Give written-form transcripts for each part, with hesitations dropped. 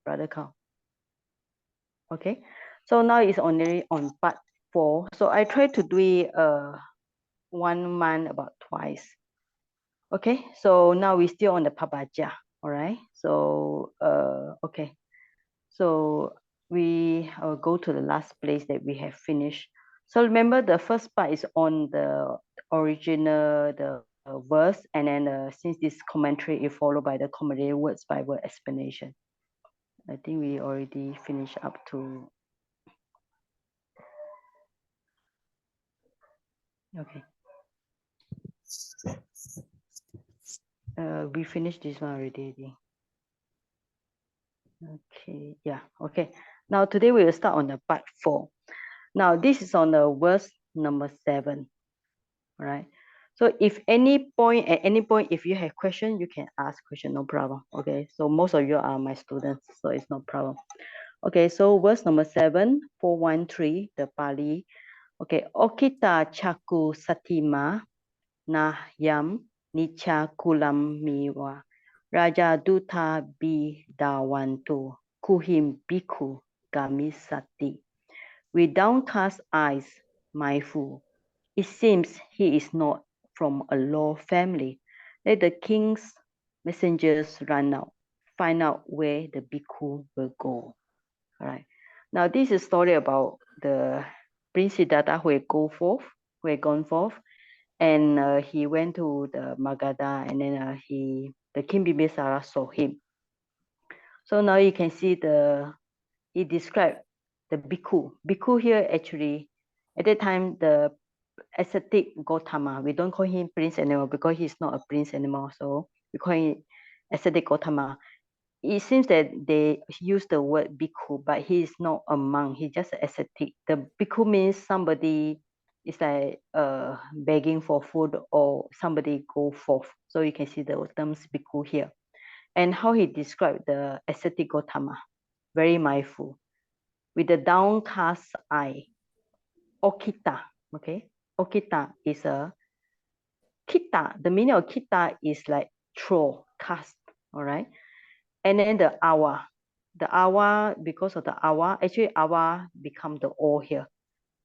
Brother Carl. Okay, so now it's only on part 4. So I try to do it 1 month about twice. Okay, so now we're still on the Pabbajja. All right, so okay, so we go to the last place that we have finished. So remember, the first part is on the original the verse, and then since this commentary is followed by the commentary words by word explanation. I think we already finished up to. Okay. We finished this one already. Okay, yeah, okay. Now today we will start on the part 4. Now this is on the verse number 7. All right. So if at any point, if you have question, you can ask question, no problem. Okay. So most of you are my students, so it's no problem. Okay. So verse number 7, 413, the Pali. Okay. Okita chaku satima na yam nicha kulam miwa raja duta bi dawantu kuhim biku gamisati. With downcast eyes, mindful. It seems he is not from a law family. Let the king's messengers run out, find out where the bhikkhu will go. All right. Now this is a story about the Prince Siddhartha who had gone forth, and he went to the Magadha, and then the King Bimbisara saw him. So now you can see he described the bhikkhu. Bhikkhu here actually, at that time, the ascetic Gautama. We don't call him prince anymore because he's not a prince anymore. So we call him ascetic Gautama. It seems that they use the word bhikkhu, but he is not a monk. He's just an ascetic. The bhikkhu means somebody is like begging for food or somebody go forth. So you can see the terms bhikkhu here. And how he described the ascetic Gautama, very mindful, with a downcast eye. Okita, okay? Okita is a kita. The meaning of kita is like throw, cast, all right? And then the awa. The awa, because of the awa, actually awa become the o here.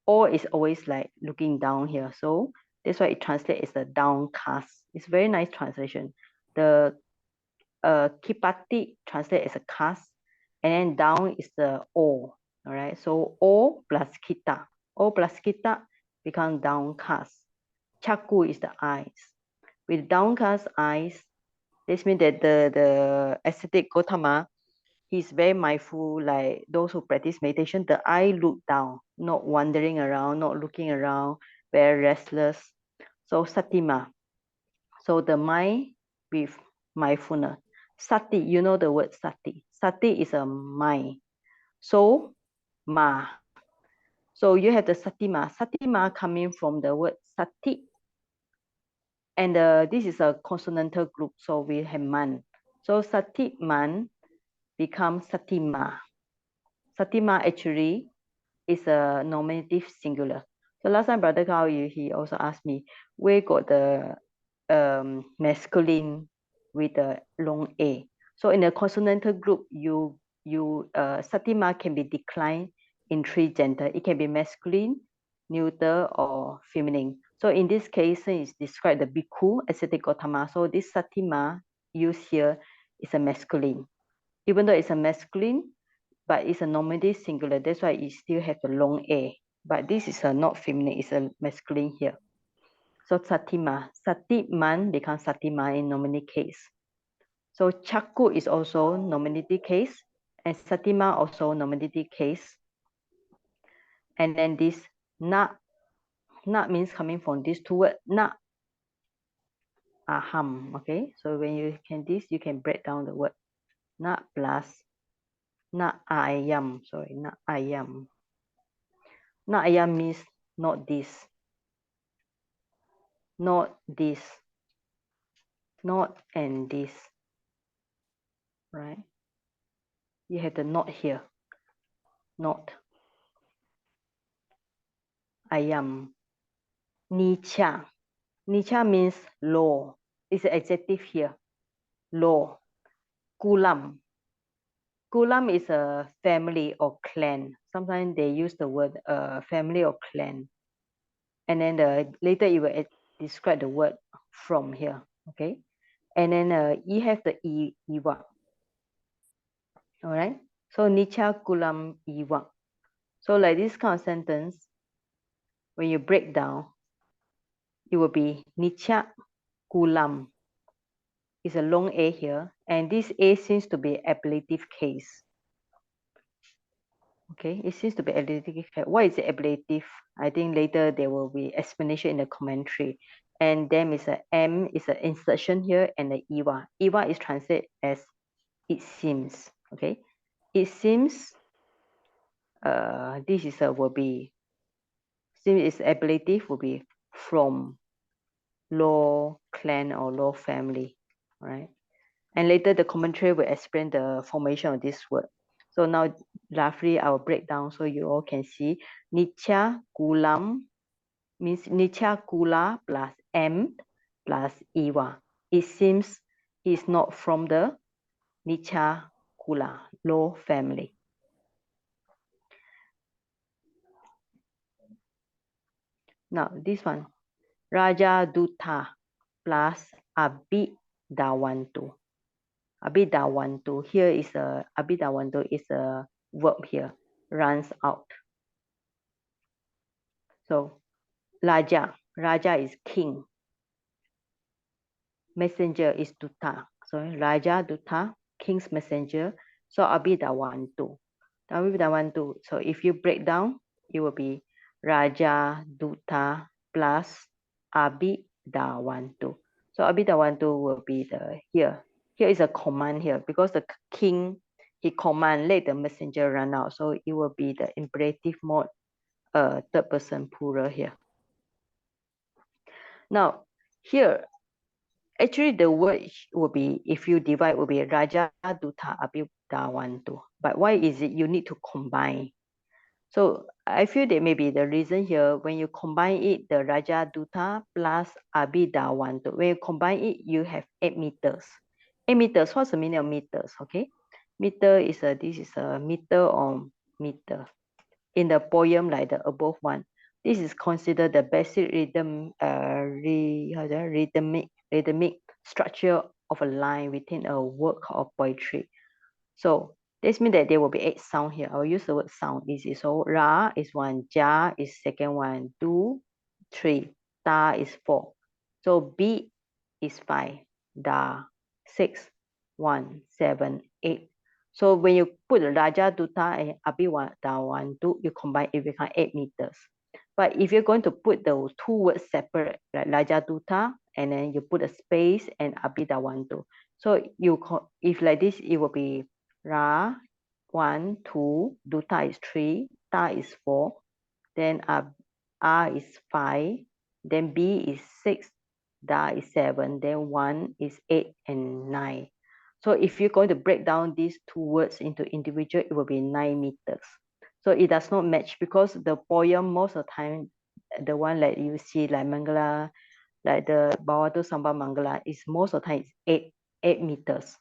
O is always like looking down here. So that's why it translates as a downcast. It's very nice translation. The kipati translate as a cast, and then down is the o. All right. So o plus kita. O plus kita become downcast. Chaku is the eyes. With downcast eyes, this means that the ascetic Gautama, he's very mindful, like those who practice meditation, the eye look down, not wandering around, not looking around, very restless. So satima. So the mind with mindfulness. Sati, you know the word sati. Sati is a mind. So ma. So you have the satima. Satima coming from the word sati. And this is a consonantal group, so we have man. So sati man becomes satima. Satima actually is a nominative singular. So last time Brother Kao, he also asked me, where got the masculine with the long A? So in the consonantal group, satima can be declined in 3 gender. It can be masculine, neuter, or feminine. So in this case, it's described the bhikkhu, ascetic Gautama. So this satima used here is a masculine. Even though it's a masculine, but it's a nominative singular. That's why it still have the long A. But this is a not feminine, it's a masculine here. So satima, satiman becomes satima in nominative case. So chaku is also nominative case, and satima also nominative case. And then this na means coming from these 2 words, na aham. Okay, so when you can this, you can break down the word na plus na ayam. Sorry, na ayam. Na ayam means not this, not this, not and this, right? You have the not here, not. Ayam. Nicha. Nicha means low. It's an adjective here. Low. Kulam. Kulam is a family or clan. Sometimes they use the word family or clan. And then later it will describe the word from here. Okay. And then you have the Iwa. All right. So Nicha Kulam Iwa. So like this kind of sentence, when you break down, it will be Nicha Kulam. It's a long A here. And this A seems to be ablative case. Okay, it seems to be ablative. Why is it ablative? I think later there will be explanation in the commentary. And then is a M is an insertion here and the Iwa. Iwa is translated as it seems. Okay, it seems. This is a will be. Seems is ablative will be from law clan or law family. All right. And later the commentary will explain the formation of this word. So now roughly I will break down so you all can see. Nicha Kulam means Nicha Kula plus M plus Iwa. It seems he's not from the Nicha Kula law family. Now this one, Raja Dutta plus Abhidawantu. Abhidawantu here is a Abhidawantu is a verb here, runs out. So Raja is king. Messenger is Dutta. So Raja Dutta, king's messenger. So Abhidawantu. So if you break down, it will be Raja Dutta plus Abhidawantu. So Abhidawantu will be the here. Here is a command here because the king he command let the messenger run out. So it will be the imperative mode, third person plural here. Now here, actually the word will be, if you divide, will be Raja Dutta Abhidawantu. But why is it you need to combine? So I feel that maybe the reason here, when you combine it, the Raja Dutta plus Abhidawantu, when you combine it, you have 8 meters. 8 meters, what's the meaning of meters? Okay, meter is this is a meter or meter. In the poem like the above one, this is considered the basic rhythmic structure of a line within a work of poetry. So this means that there will be 8 sound here. I will use the word sound easy. So Ra is 1, Ja is second one, 2, 3, Ta is 4. So B is 5, Da 6, 1, 7, 8. So when you put Raja Dutta and Abhidawantu, you combine it become 8 meters. But if you're going to put those 2 words separate, like Raja Dutta, and then you put a space and Abhidawantu. So if like this, it will be Ra 1, 2, Dutta is 3, Ta is 4, then R is 5, then B is 6, Da is 7, then 1 is 8 and 9. So if you're going to break down these 2 words into individual, it will be 9 meters. So it does not match because the poem most of the time, the one that you see like Mangala, like the Bawatu Samba Mangala, is most of the time it's 8 meters.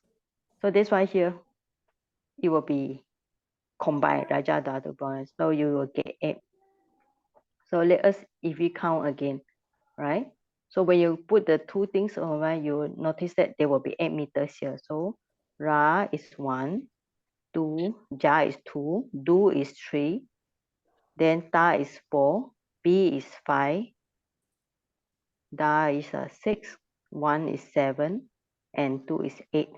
So that's why here it will be combined Raja Dhatu bonus. So you will get 8. So let us, if we count again, right? So when you put the 2 things over, you will notice that there will be 8 meters here. So Ra is 1, 2, Ja is 2, Du is 3, then Ta is 4, B is 5, Da is 6, 1 is 7, and 2 is 8,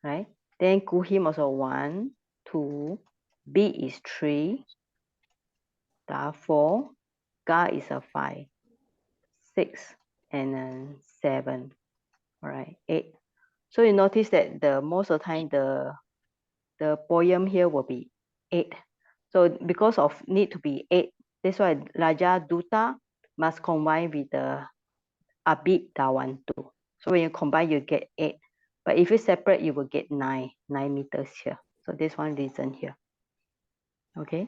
right? Then Kuhim also 1, 2, B is 3, Da 4, Ga is 5, 6, and then 7, all right, 8. So you notice that the most of the time the poem here will be 8. So because of need to be 8, that's why Raja Dutta must combine with the Abhidawantu. So when you combine, you get 8. But if you separate, you will get 9 meters here. So there's one reason here. Okay.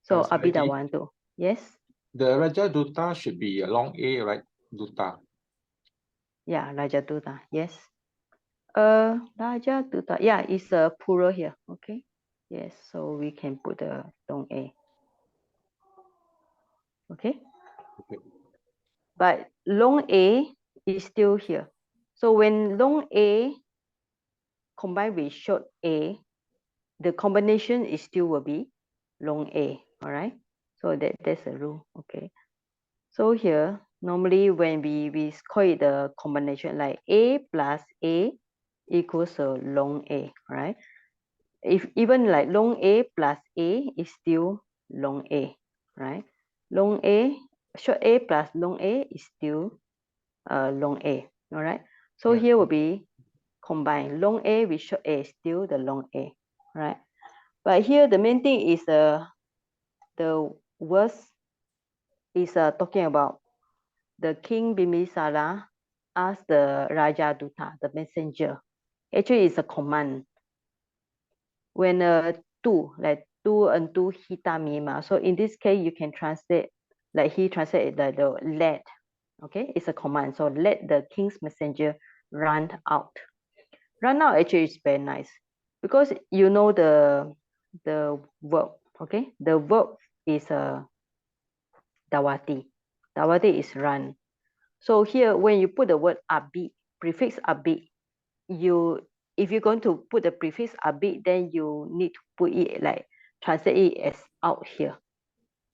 So Abhidawantu. Yes? The Raja Dutta should be a long A, right? Dutta. Yeah, Raja Dutta. Yes. Raja Duta. Yeah, it's a plural here. Okay. Yes, so we can put the long A. Okay. Okay. But long A is still here. So when long A combined with short A, the combination is still will be long A. All right. So that's a rule. Okay. So here, normally when we call it the combination like A plus A equals a long A, right? If even like long A plus A is still long A, right? Long A, short A plus long A is still long A, all right? So Yeah. here will be combined. Long A with short A is still the long A, right? But here the main thing is the words is talking about the King Bimbisara asked the Raja Duta, the messenger. Actually, it's a command. When like tu and tu hitamima. So in this case, you can translate like he translated the let. Okay, it's a command. So let the king's messenger run out. Run out actually is very nice because you know the verb. Okay, the verb is dawati. Dawati is run. So here, when you put the word abi, prefix abi, you if you're going to put the prefix abi, then you need to put it like translate it as out here.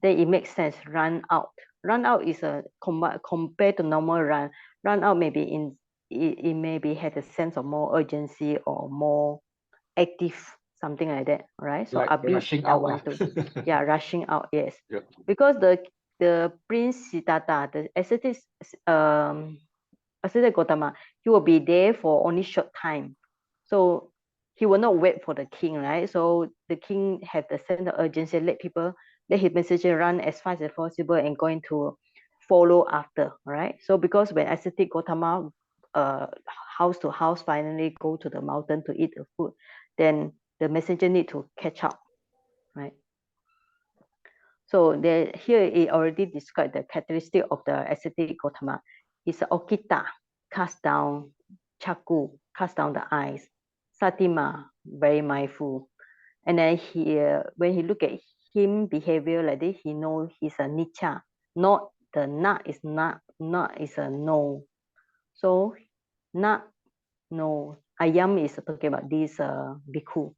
Then it makes sense. Run out. Run out is a compared to normal run. Run out maybe it maybe had a sense of more urgency or more active, something like that, right? So Like abi rushing I out want to, yeah, rushing out, yes. Yep. Because the Prince Siddhartha, the ascetic Gautama, he will be there for only short time. So he will not wait for the king, right? So the king have the sense of urgency, let his messenger run as fast as possible and going to follow after, right? So because when ascetic Gautama house to house finally go to the mountain to eat the food, then the messenger need to catch up, right? So there, here it already described the characteristic of the ascetic Gautama. It's okita, cast down, chaku, cast down the eyes, satima, very mindful. And then when he look at him behavior like this, he know he's a nicha. Not the not is not is a no. So not no. Ayam is talking about this bhikkhu.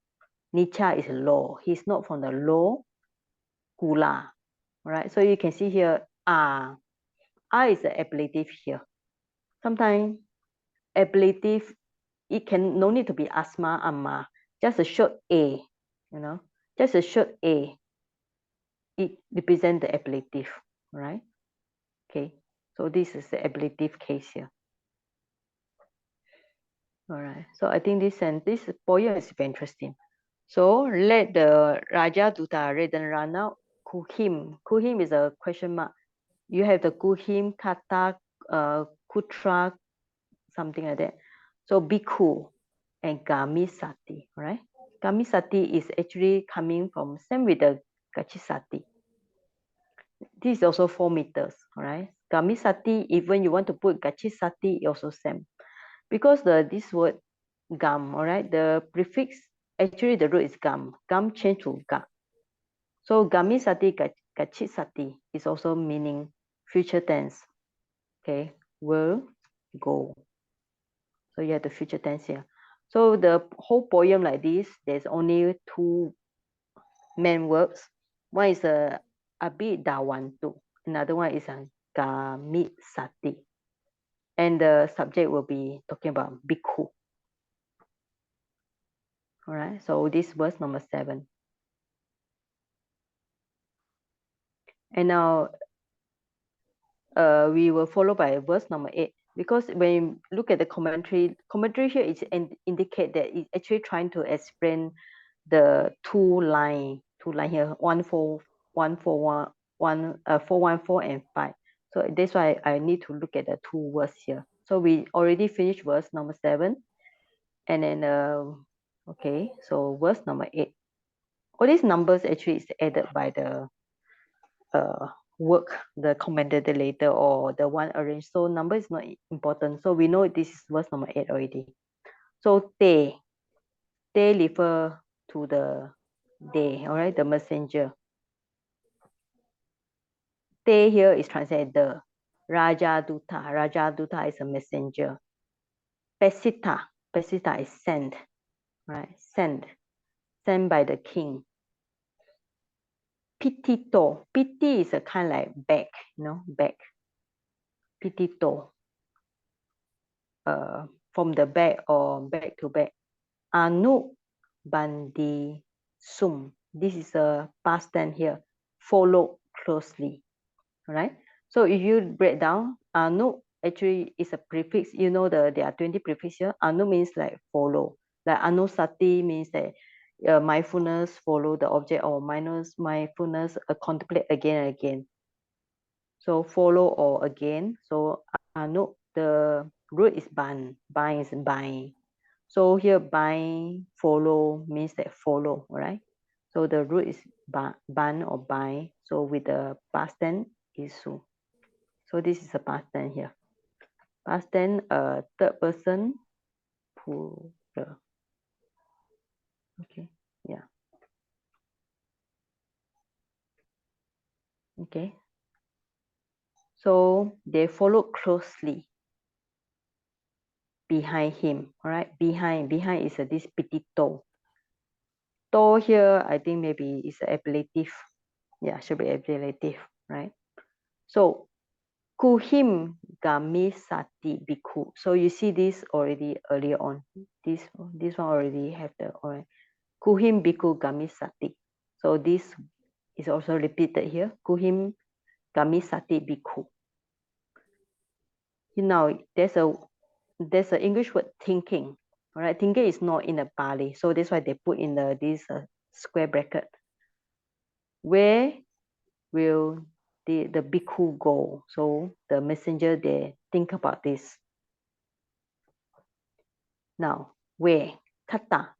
Nicha is low. He's not from the low kula. Right? So you can see here, is the ablative here. Sometimes ablative, it can no need to be asma, amma, just a short a, just a short a, it represents the ablative, right? Okay, so this is the ablative case here. All right, so I think this poem is very interesting. So let the Raja Duta run out. Kuhim. Kuhim is a question mark. You have the Kuhim, Kata, Kutra, something like that. So Bhikkhu and Gamisati, right? Gamisati is actually coming from same with the Gachisati. This is also 4 meters, all right? Gamisati, even you want to put Gachisati, also same. Because this word gam, all right, the prefix, actually the root is gam. Gam change to ga. So Gamisati, Gachisati is also meaning future tense. Okay, will go. So you have the future tense here. So the whole poem like this, there's only 2 main verbs. One is a abidawantu. Another one is a gamisati. And the subject will be talking about bhikkhu. All right, so this verse number 7. And now we will follow by verse number 8. Because when you look at the commentary here is indicate that it's actually trying to explain the two line here, 414 and 5. So that's why I need to look at the 2 words here. So we already finished verse number 7, and then okay, so verse number 8. All these numbers actually is added by the work, the commentator later or the one arranged. So number is not important. So we know this is verse number 8 already. So they refer to the they, all right, the messenger. They here is translated the. Rajaduta is a messenger. Pesita is sent, right? Sent by the king. Pitito, piti is a kind of like bag, bag. Pitito, from the back or back to back. Anu bandi sum. This is a past tense here. Follow closely. All right. So if you break down, anu actually is a prefix. You know there are 20 prefixes here. Anu means like follow. Like anusati means that mindfulness follow the object, or mindfulness contemplate again and again. So follow or again. So anu, the root is ban. Ban is bind. So here bind, follow means that follow, right? So the root is ban or bind. So with the past tense is su. So this is a past tense here. Past tense, third person plural. Okay, yeah. Okay. So they follow closely behind him. All right, behind is this pitito. To here, I think maybe it's an ablative. Yeah, should be ablative, right? So kuhim gamisati bhikkhu. So you see this already earlier on. This one already have the alright. Kuhim bhikkhu gamisati. So this is also repeated here. Kuhim gamisati bhikkhu. Now there's an English word thinking. All right, thinking is not in the Pali, so that's why they put in this square bracket. Where will the bhikkhu go? So the messenger, they think about this. Now, where? Kata.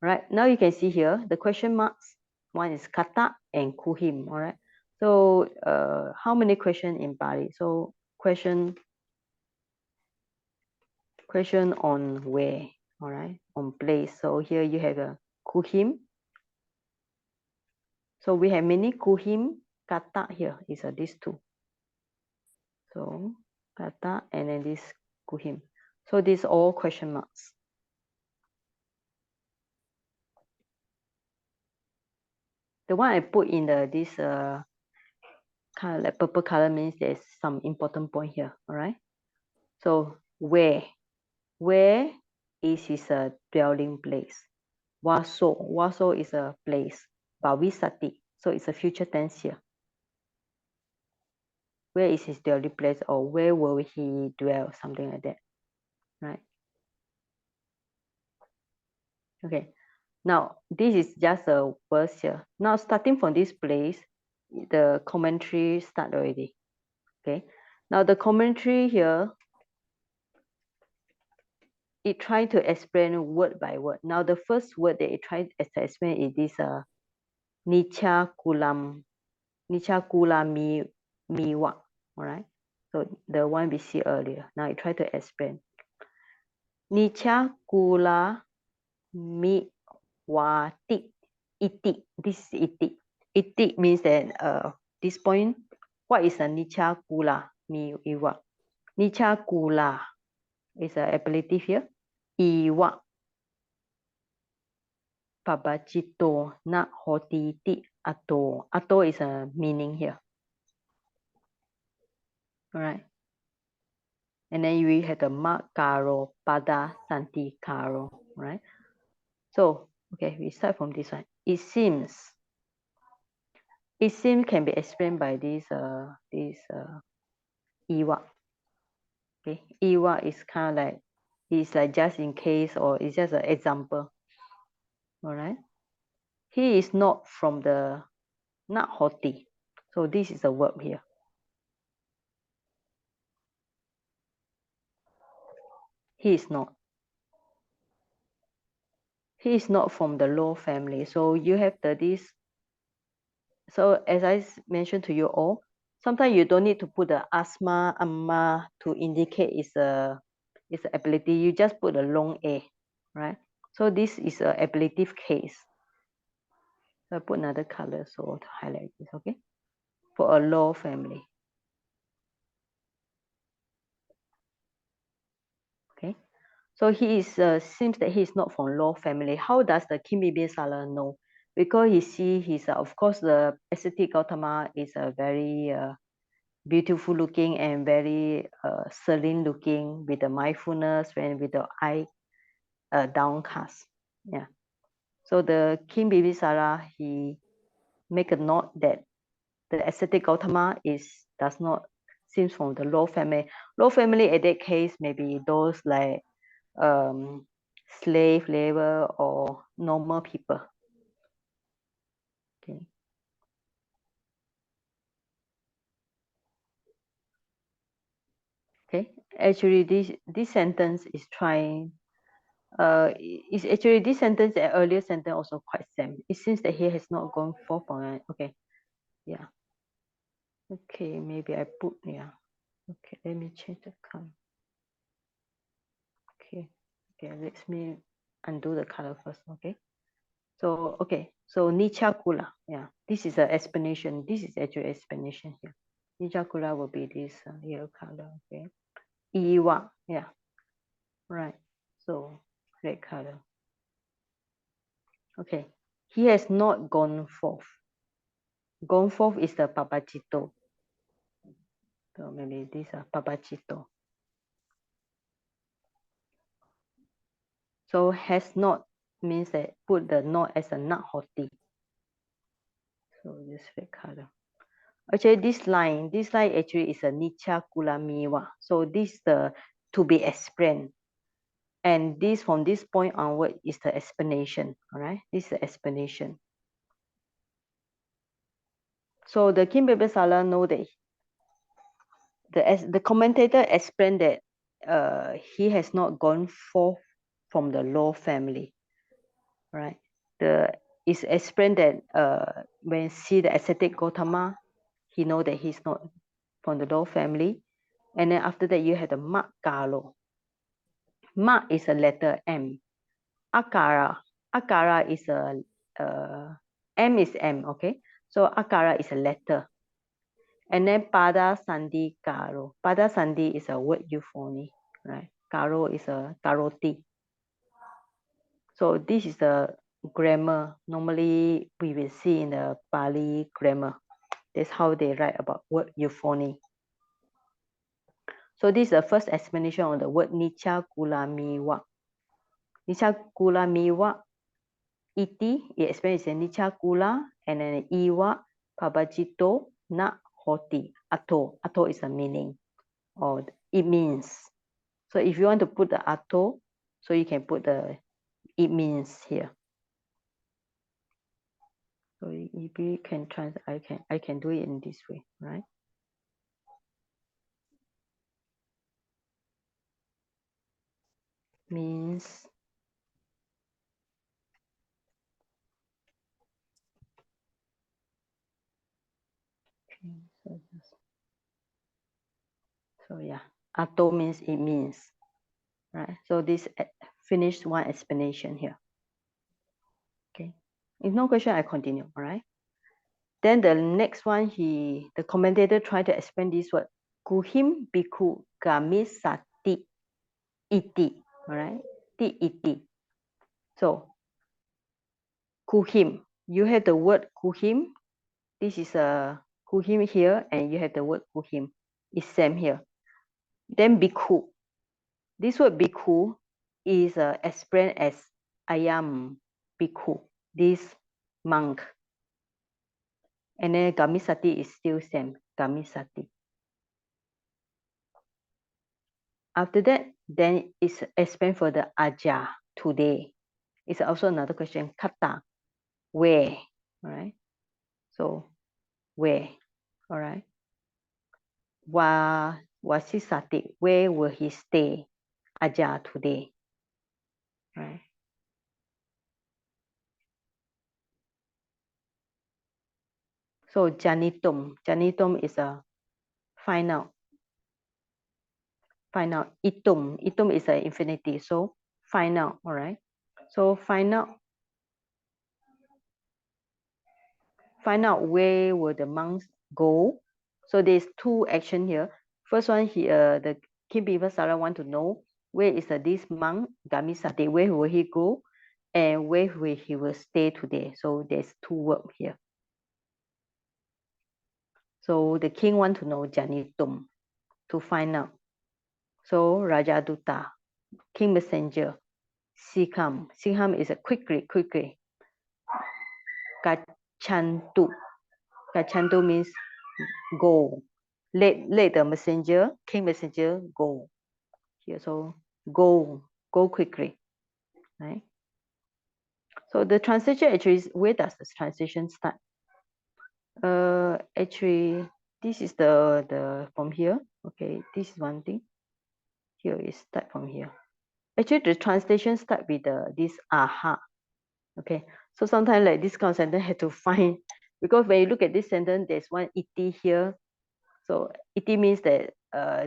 Right, now you can see here the question marks. One is kata and kuhim. All right. So how many questions in Pali? So question on where. All right, on place. So here you have a kuhim. So we have many kuhim, kata here is these two. So kata and then this kuhim. So these all question marks. The one I put in this kind of like purple color means there's some important point here. All right. So where is his dwelling place? Waso is a place. Bhavisati, so it's a future tense here. Where is his dwelling place, or where will he dwell? Something like that, right? Okay. Now this is just a verse here. Now starting from this place, the commentary start already. Okay. Now the commentary here, it tried to explain word by word. Now the first word that it tried to explain is this Nicha Kula miwa. All right. So the one we see earlier. Now I try to explain. Nicha Kula miwati. Iti. This is iti. Iti means that this point, what is a Nicha Kula miwa? Nicha Kula is an appellative here. Iwa. Pabbajito na hotiti ato. Ato is a meaning here. All right. And then we have the makaro, pada, santi, karo, right? So, okay, we start from this one. It seems can be explained by this iwa. Okay, iwa is kind of like, it's like just in case, or it's just an example. All right. He is not from the not hoti. So this is a verb here. He is not. He is not from the low family. So you have this. So as I mentioned to you all, sometimes you don't need to put the asma, amma to indicate it's is an ability. You just put a long A, right? So this is an ablative case. So I put another color so to highlight this, okay? For a law family. Okay. So he is seems that he is not from law family. How does the Kim Bibisala know? Because he see he's of course the ascetic Gautama is a very beautiful looking and very serene looking with the mindfulness and with the eye downcast. Yeah. So the Kim Bibisara he make a note that the ascetic Gautama does not seems from the law family. Law family in that case maybe those like slave labor or normal people. Okay. Okay. Actually, this sentence is trying. Is actually this sentence and earlier sentence also quite same. It seems that he has not gone for it. Okay. Yeah. Okay. Maybe I put yeah. Okay. Let me change the color. Okay. Okay. Let me undo the color first. Okay. So okay. So Nichakula. Yeah. This is an explanation. This is actually explanation here. Nichakula will be this yellow color. Okay. Iwa. Yeah. Right. So red color. Okay. He has not gone forth. Gone forth is the Pabbajjito. So maybe these are Pabbajjito. So has not means that put the not as a not hoti. So this red color. Actually, this line actually is a Nicha Kula Miwa. So this the to be explained. And this from this point onward is the explanation. All right. This is the explanation. So the Kim Bibisala know that the commentator explained that he has not gone forth from the law family, right? It's explained that when see the ascetic Gautama, he know that he's not from the law family, and then after that you have the Mak Kalo. Mak is a letter M. Akara is a M is M, okay? So Akara is a letter. And then pada sandi karo. Pada sandi is a word euphony, right? Karo is a karoti. So this is the grammar. Normally we will see in the Pali grammar. That's how they write about word euphony. So this is the first explanation on the word nicha kula miwa. Nicha kula miwa iti, it explains nicha kula and then iwa Pabbajjito na hoti. Ato. Ato is a meaning. Or it means. So if you want to put the ato, so you can put the it means here. So if you can translate, I can do it in this way, right? Means okay, so yeah, ato means it means, right? So this finished one explanation here. Okay, if no question, I continue. All right. Then the next one, the commentator tried to explain this word kuhim biku gamisati iti. All right, ti iti. So kuhim, you have the word kuhim. This is a kuhim here, and you have the word kuhim. It's same here. Then bhikkhu. This word bhikkhu is explained as ayam bhikkhu, this monk. And then gamisati is still same, gamisati. After that, then it's explained for the aja today. It's also another question. Kata, where? All right. So where? All right. Wasisati, where will he stay? Aja today. Right. So janitum. Janitum is a find out. Find out. Itum. Itum is an infinity. So find out. All right. So find out. Find out where will the monks go. So there's two action here. First one here, the King Bivasara want to know where is this monk Gamisate, where will he go, and where will he will stay today. So there's two words here. So the king want to know Janitum to find out. So Raja Dutta, king messenger, Sikham. Sikham is a quickly. Gachantu. Gachantu means go. Let the messenger, king messenger, go. Here, so go quickly. Right? So the translation actually is, where does the translation start? Actually, this is the from here. Okay, this is one thing. Here is start from here. Actually, the translation start with this aha. Okay, so sometimes like this kind of sentence have to find, because when you look at this sentence, there's one iti here. So iti means that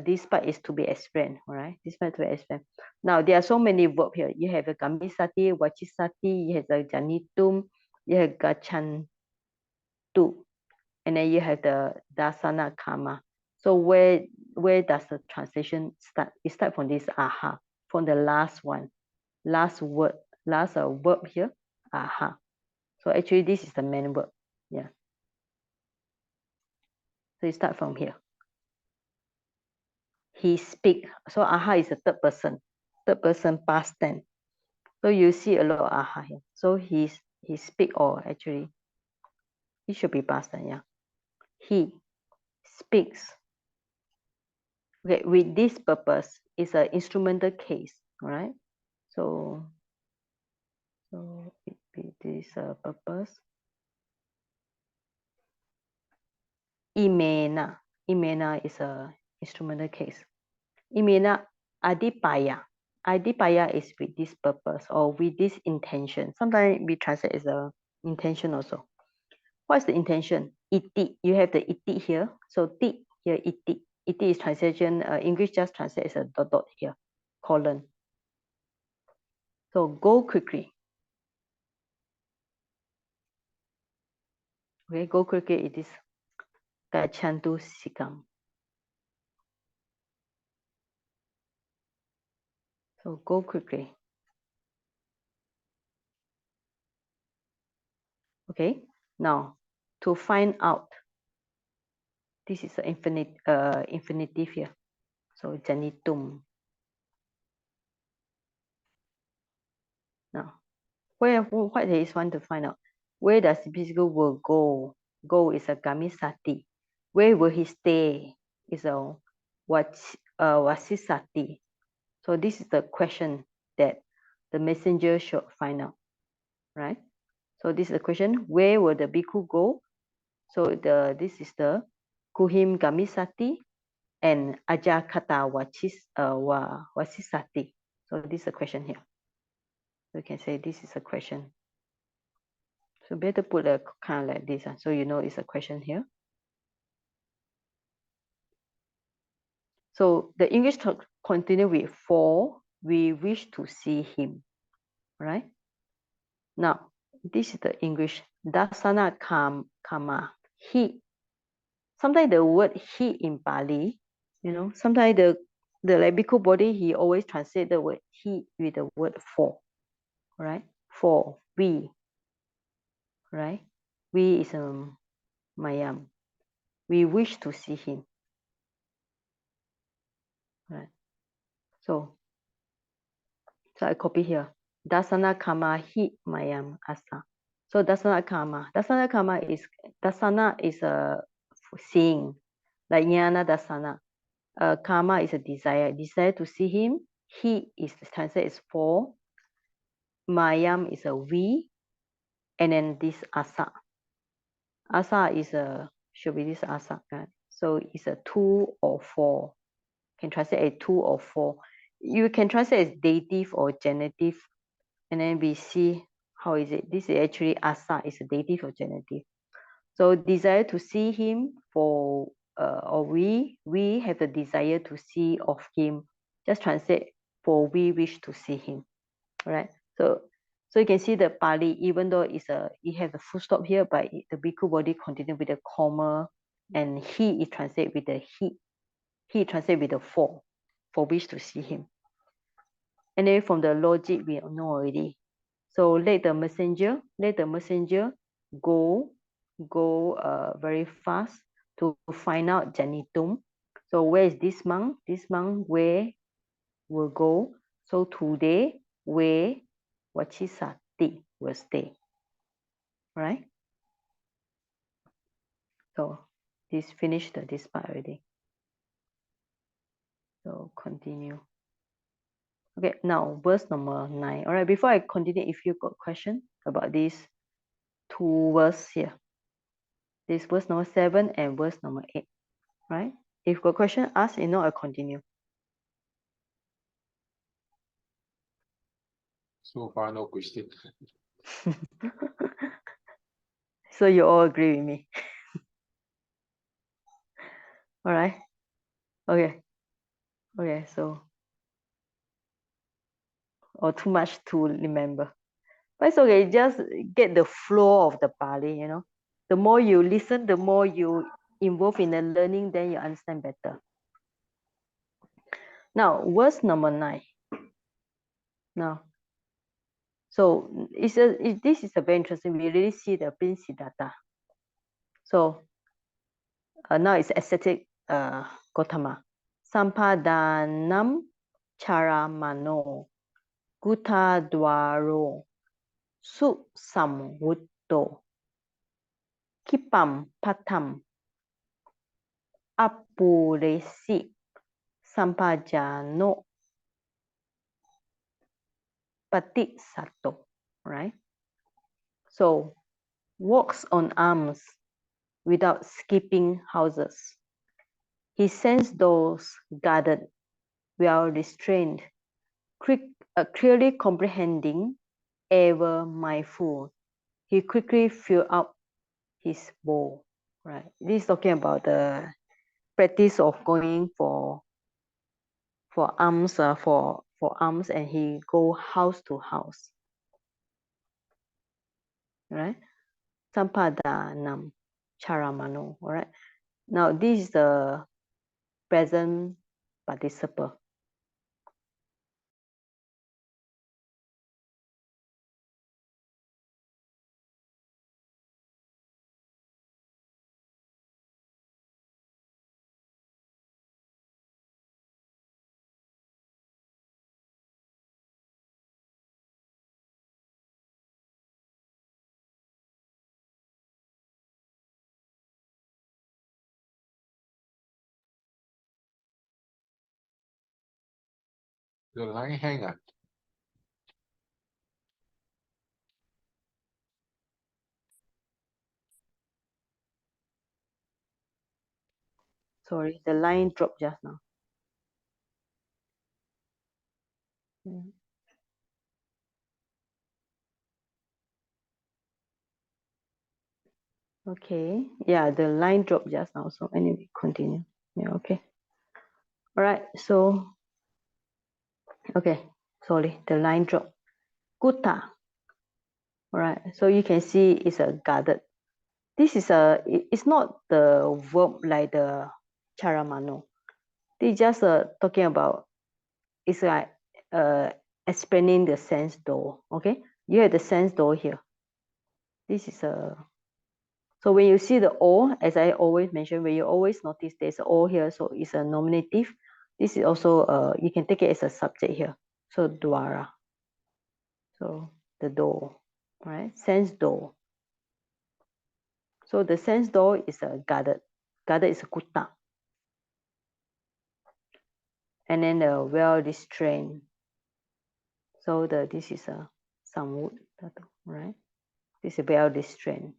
this part is to be explained, all right? This part to be explained. Now there are so many verbs here. You have a gamisati, wachisati, you have the janitum, you have gachantu, and then you have the dasana karma. So where does the translation start? It starts from this aha, from the last one, last word, last verb here, aha. So actually this is the main verb. Yeah. So you start from here. He speak. So aha is a third person past tense. So you see a lot of aha here. So he speak, or actually it should be past tense. Yeah. He speaks. Okay, with this purpose is an instrumental case. All right. So with this purpose. Imena is a instrumental case. Imena adipaya. Adipaya is with this purpose or with this intention. Sometimes we translate as a intention also. What's the intention? Iti. You have the iti here. So ti here, iti. Iti is translation. English just translate as a dot here, colon. So go quickly. Okay, go quickly. It is gachantu sikam. So go quickly. Okay, now to find out, this is an infinitive here. So janitum. Now, what is one to find out? Where does the physical world go? Go is a gamisati. Where will he stay? Is a wasisati. So this is the question that the messenger should find out, right? So this is the question: where will the bhikkhu go? So this is the kuhim gamisati and ajakata wasisati. So this is a question here. So you can say this is a question. So better put a kind of like this, so you know it's a question here. So the English talk continue with for we wish to see him, right? Now this is the English dasana kama he. Sometimes the word he in Pali, sometimes the like bhikkhu body, he always translate the word he with the word for, right? For we, right? We is mayam. We wish to see him, right? So I copy here. Dasana kama hi mayam asa. So dasana kama. Dasana is a seeing, like jnana dasana. Kama is a desire. Desire to see him. He is translated as for. Mayam is a we. And then this asa. Asa is should be this asa. Right? So it's a two or four. Can translate as two or four. You can translate as dative or genitive. And then we see how is it. This is actually asa, is a dative or genitive. So desire to see him for, or we have the desire to see of him just translate for we wish to see him. All right. So you can see the Pali, even though it has a full stop here, but the bhikkhu body continue with the comma, and he is translate with the he translate with the for wish to see him. And then from the logic we know already. So let the messenger go very fast to find out Janitum. So where is this monk? This monk where will go? So today where Vachisati will stay. Right? So this finished this part already. So continue. Okay, now verse number 9. All right, before I continue, if you got question about these two verses here, this verse number 7 and verse number 8, right? If you got question, ask. If not, I continue. So far, no question. So you all agree with me. All right. Okay. Okay. So, or too much to remember. But it's okay. Just get the flow of the Pali, you know. The more you listen, the more you involve in the learning, then you understand better. Now, verse number 9. Now, so this is a very interesting. We really see the Prince Siddhartha. So now it's ascetic Gautama. Sampadanam charamano gutta dwaro su samvutto kipam patam apuresi sampajano patisato. Right? So walks on arms without skipping houses. He sends those guarded, well restrained, clearly comprehending, ever mindful. He quickly filled up his bowl. Right. This is talking about the practice of going for alms, for alms, and he go house to house. Right. Sampadanam charamano. All right. Now this is the present participle. The line hang ah. Sorry, the line dropped just now. Okay, yeah, the line dropped just now. So anyway, continue. Yeah, okay. All right, so, okay, sorry, the line dropped. Gutta. All right, so you can see it's a guarded. This is it's not the verb like the charamano. They just talking about, it's like explaining the sense door. Okay, you have the sense door here. This is so when you see the O, as I always mention, when you always notice there's O here, so it's a nominative. This is also you can take it as a subject here. So dwara. So the door, right? Sense door. So the sense door is a guarded. Guarded is a kutta. And then the well restrained. So this is a samut, right? This is well restrained.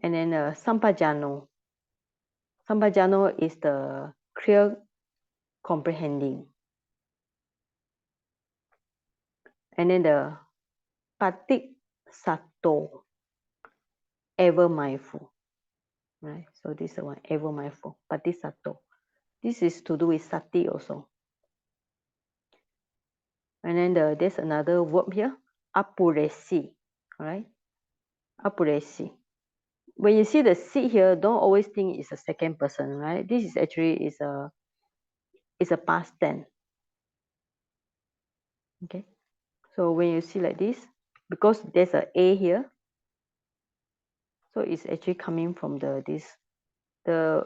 And then sampajano. Sampajano is the clear comprehending. And then the patik sato, ever mindful. Right? So this is the one, ever mindful. Patik sato. This is to do with sati also. And then there's another verb here, apuresi. All right, apuresi. When you see the si here, don't always think it's a second person, right? This is actually is a past tense. Okay, so when you see like this, because there's a here, so it's actually coming from there's a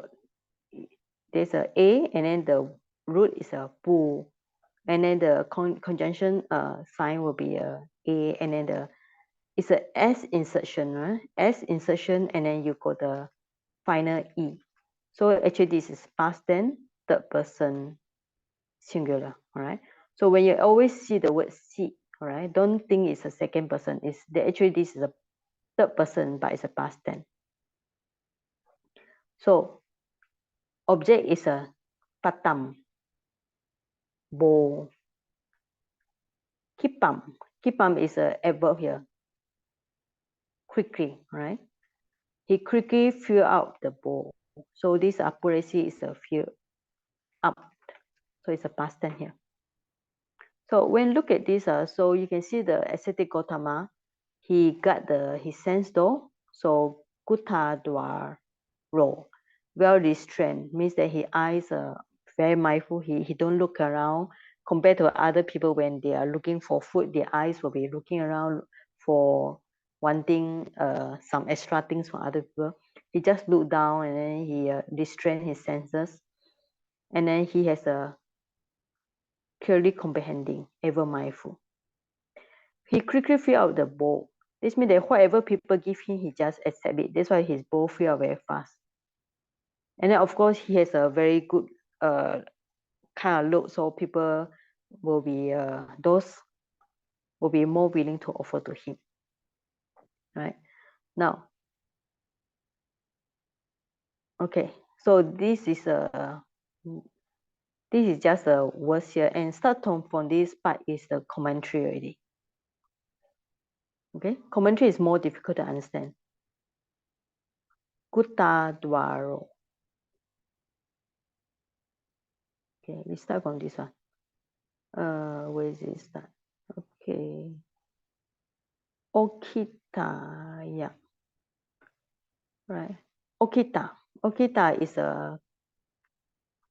and then the root is a pu, and then the conjunction sign will be a and then it's a s insertion, right? S insertion, and then you got the final e. So actually this is past tense, third person singular. All right. So when you always see the word see, all right, don't think it's a second person. Actually this is a third person, but it's a past tense. So object is a patam, bowl. Kipam. Kipam is a adverb here. Quickly, right? He quickly fill out the bowl. So this apuresi is a fill up. So it's a past tense here. So when look at this, so you can see the ascetic Gautama, he got his sense door. So Gutta Dwaro, well restrained, means that his eyes are very mindful. He don't look around. Compared to other people, when they are looking for food, their eyes will be looking around for wanting some extra things from other people. He just look down and then he restrain his senses, and then he has a clearly comprehending, ever mindful. He quickly fill out the bowl. This means that whatever people give him, he just accept it. That's why his bowl fill out very fast. And then of course he has a very good kind of look, so people will be those will be more willing to offer to him. Right now, okay. So this is just a words here, and start from this part is the commentary already. Okay, commentary is more difficult to understand. Gutta Dwaro. Okay, we start from this one. Where is it start? Okay. Okita, yeah. Right. Okita. Okita is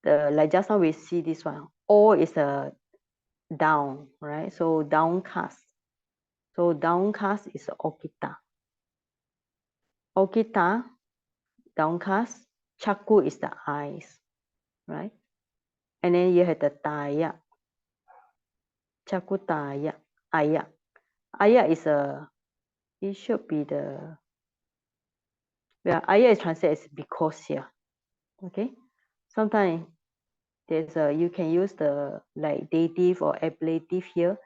like just now we see this one. O is a down, right? So downcast. So downcast is okita. Okita, downcast. Chaku is the eyes, right? And then you have the taya. Chaku taya. Aya. Aya is it should be aya is translated as because here. Okay. Sometimes there's you can use the like dative or ablative here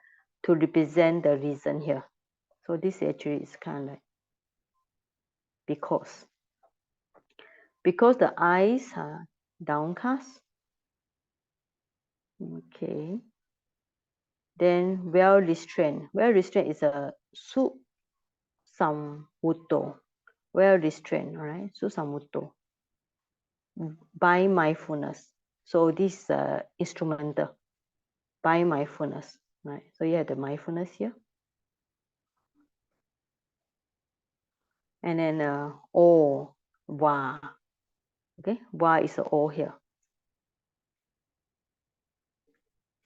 to represent the reason here. So this actually is kind of like because the eyes are downcast. Okay. Then well restrained. Well restrained is a su samvuto. Well restrained, right? Su samvuto. By mindfulness. So this is instrumental. By mindfulness, right? So you have the mindfulness here. And then o, wa. Okay, wa is a o here.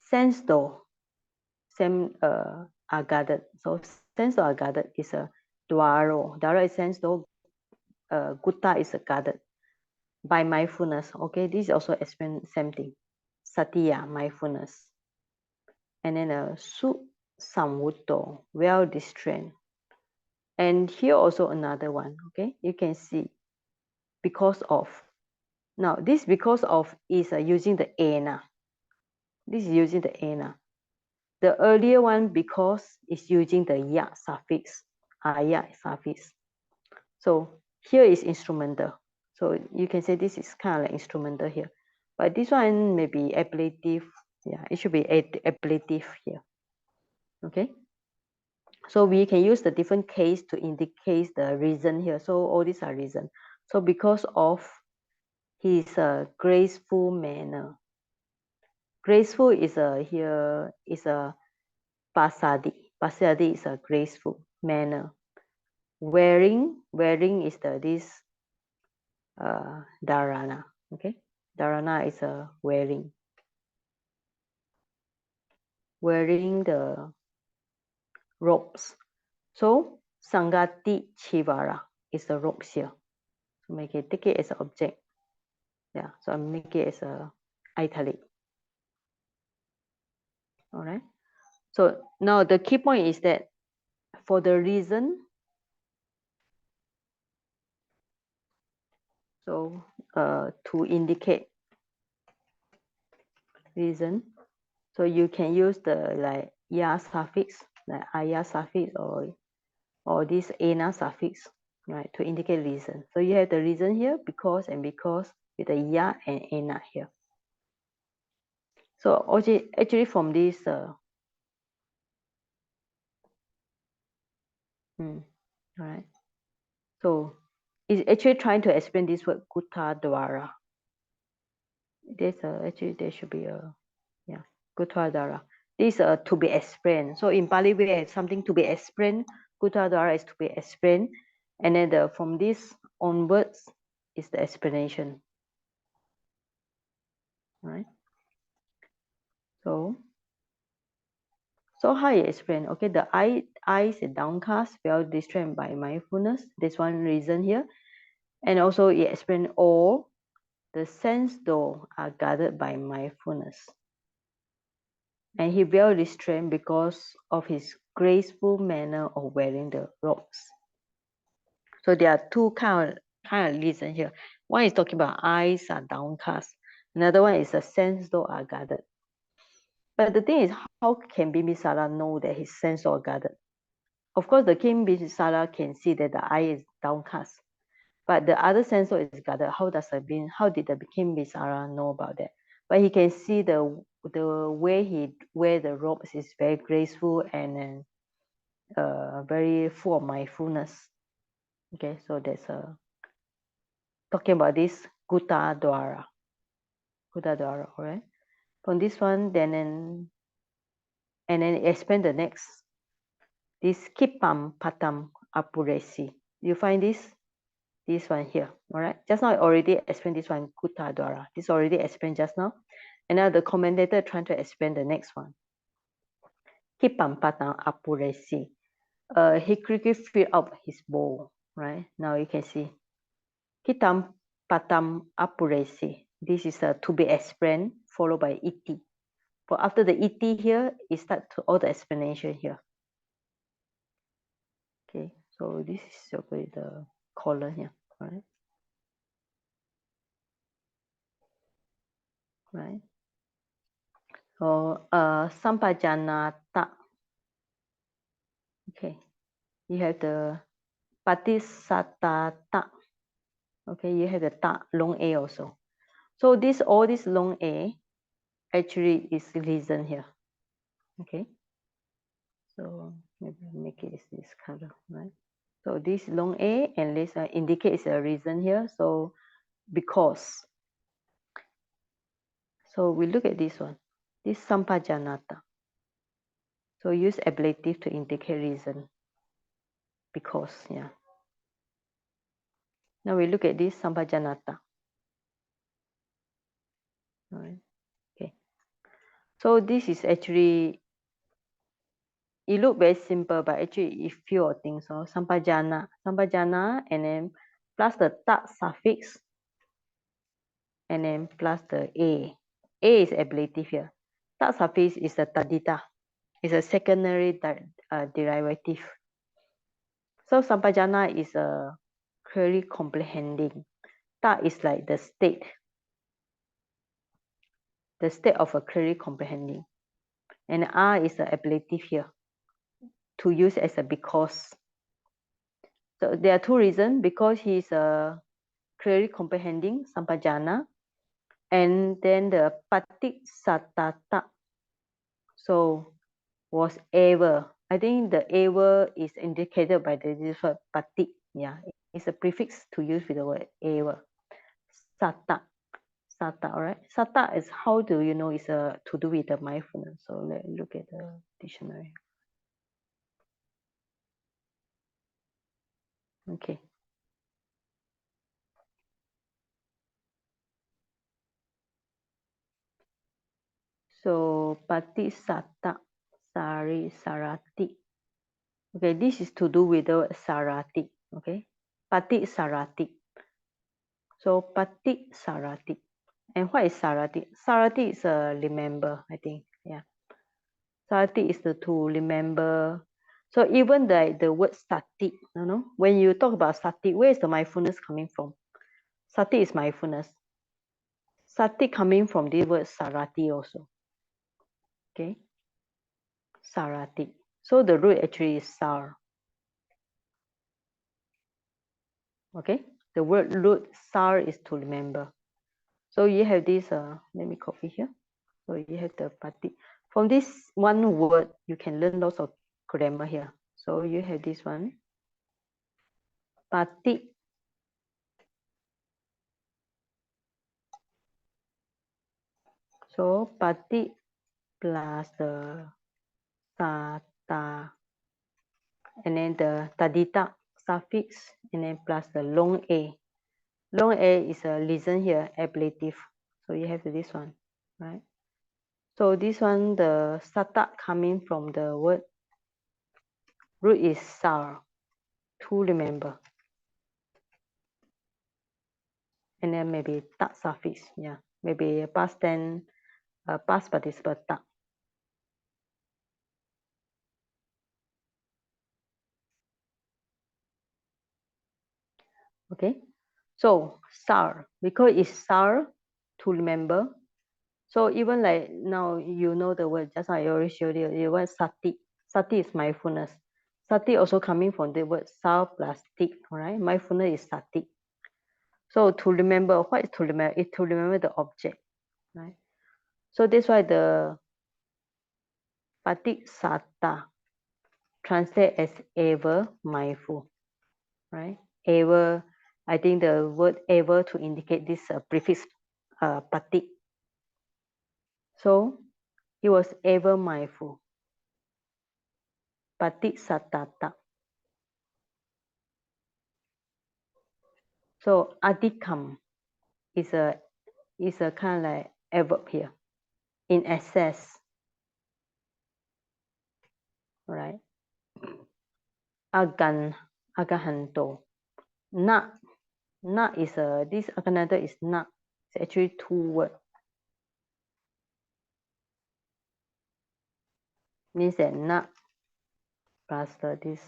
Sense though, same are guarded. So sense though are guarded is a dwaro. Dwaro is sense though, gutta is a guarded. By mindfulness, okay, this is also explain same thing. Satya, mindfulness. And then su samvuto, well restrained. And here also another one, okay, you can see because of. Now this because of is using the ena. This is using the ena. The earlier one because is using the ya suffix, aya suffix. So here is instrumental. So you can say this is kind of like instrumental here. But this one may be ablative. Yeah, it should be ablative here. Okay. So we can use the different case to indicate the reason here. So all these are reason. So because of His graceful manner. Graceful is here is a pasadi. Pasadi is a graceful manner. Wearing is this dharana. Okay, dharana is a wearing the robes. So sangati chivara is the robes here. So take it as an object. Yeah, so I make it as a italic. All right. So now the key point is that for the reason, so to indicate reason, so you can use the like ya suffix, like aya suffix or this ana suffix, right, to indicate reason. So you have the reason here, because and because with the ya and ana here. So actually from this right. So it's actually trying to explain this word gutta dwara. There's actually there should be a gutta dwara. This to be explained. So in Pali we have something to be explained. Gutta dwara is to be explained, and then from this onwards is the explanation. Right. So how you explain? Okay, the eyes is downcast, well distracted by mindfulness. There's one reason here, and also it explain all the sense door are guarded by mindfulness. And he well restrained because of his graceful manner of wearing the robes. So there are two kind of reason here. One is talking about eyes are downcast. Another one is the sense door are guarded. But the thing is, how can Bimbisara know that his sense door are guarded? Of course, the king Bimbisara can see that the eye is downcast, but the other sense door is guarded. How did the king Bimbisara know about that? But he can see the way he wear the robes is very graceful and very full of mindfulness. Okay, so that's talking about this Gutta Dwara. Gutta Dwara, all right? From this one, and then explain the next. This Kipam Patam Apuresi. You find this one here, all right? Just now I already explained this one, Gutta Dwara. This already explained just now. And now the commentator trying to explain the next one. Kipam Patam Apuresi. He quickly filled up his bowl, right? Now you can see. Kitam Patam Apuresi. This is to be explained, followed by iti. But after the iti here, it starts to all the explanation here. Okay, so this is the column here, right? Right. So Sampajanata. Okay, you have the Patisatata. Okay, you have the ta long a also. So all this long a actually is reason here. Okay. So maybe make it this color, right? So this long A and this indicates a reason here. So because. So we look at this one. This Sampajanata. So use ablative to indicate reason. Because, yeah. Now we look at this Sampajanata. All right. Okay. So this is actually, it look very simple, but actually it few things. So Sampajana, and then plus the ta suffix, and then plus the A. A is ablative here. Ta suffix is the tadita. It's a secondary derivative. So Sampajana is a clearly comprehending. Ta is like the state of a clearly comprehending. And R is the ablative here to use as a because. So there are two reasons. Because he's a clearly comprehending Sampajana, and then the Patik Satata. So was ever. I think the ever is indicated by this word Patik. Yeah, it's a prefix to use with the word ever. Sutta. Sutta, all right. Sutta is, how do you know, it's to do with the mindfulness. So let's look at the dictionary. Okay. So pati satta sari sarati. Okay, this is to do with the sarati. Okay, pati sarati. So pati sarati. And what is sarati? Sarati is a remember, I think. Yeah. Sarati is to remember. So even the word sati, when you talk about sati, where is the mindfulness coming from? Sati is mindfulness. Sati coming from the word sarati also. Okay. Sarati. So the root actually is sar. Okay. The word root sar is to remember. So you have this, let me copy here. So you have the pati. From this one word, you can learn lots of grammar here. So you have this one. Pati. So pati plus the sata, and then the tadita suffix, and then plus the long a. Long a is a listen here, ablative. So you have this one, right? So this one, the sata coming from the word root is sar, to remember. And then maybe tak suffix, yeah. Maybe past tense, past participle tak. Okay, so sar, because it's sar, to remember. So even like now, you know the word, just like I already showed you, the word sati. Sati is mindfulness. Sati also coming from the word sar plus tik, right? Mindfulness is sati. So to remember, what is to remember? It's to remember the object, right? So that's why the patik sata translate as ever mindful, right? Ever, I think the word ever to indicate this prefix patik. So he was ever mindful. Patik satata. So adhikam is a kind of like adverb here. In excess, right? Agahanto. Na is this agananta is na. It's actually two words. Means that na plus this.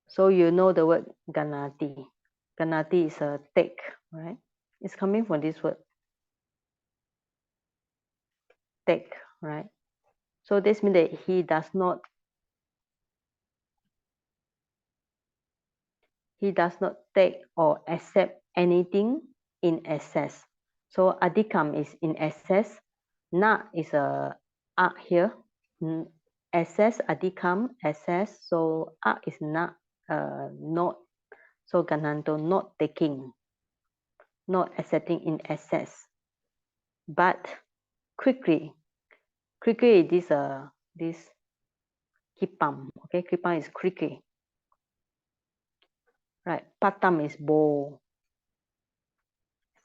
So you know the word ganati. Ganati is a take, right? It's coming from this word take, right? So this means that he does not take or accept anything in excess. So adhikam is in excess. Na is a here. Excess, adhikam, excess. So is not not. So gananto, not taking, not accepting in excess. But quickly this this kipam. Okay, kipam is quickly. Right. Patam is bowl.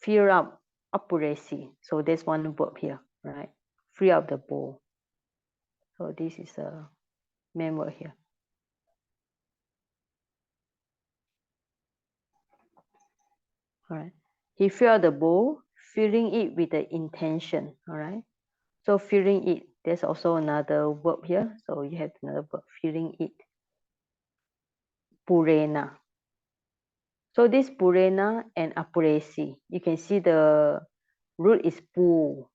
Fill up apuresi. So there's one verb here, right? Free up the bowl. So this is a main word here. All right. He filled the bowl, filling it with the intention. All right. So filling it, there's also another verb here. So you have another verb, filling it. Purena. So this purena and apuresi, you can see the root is pu.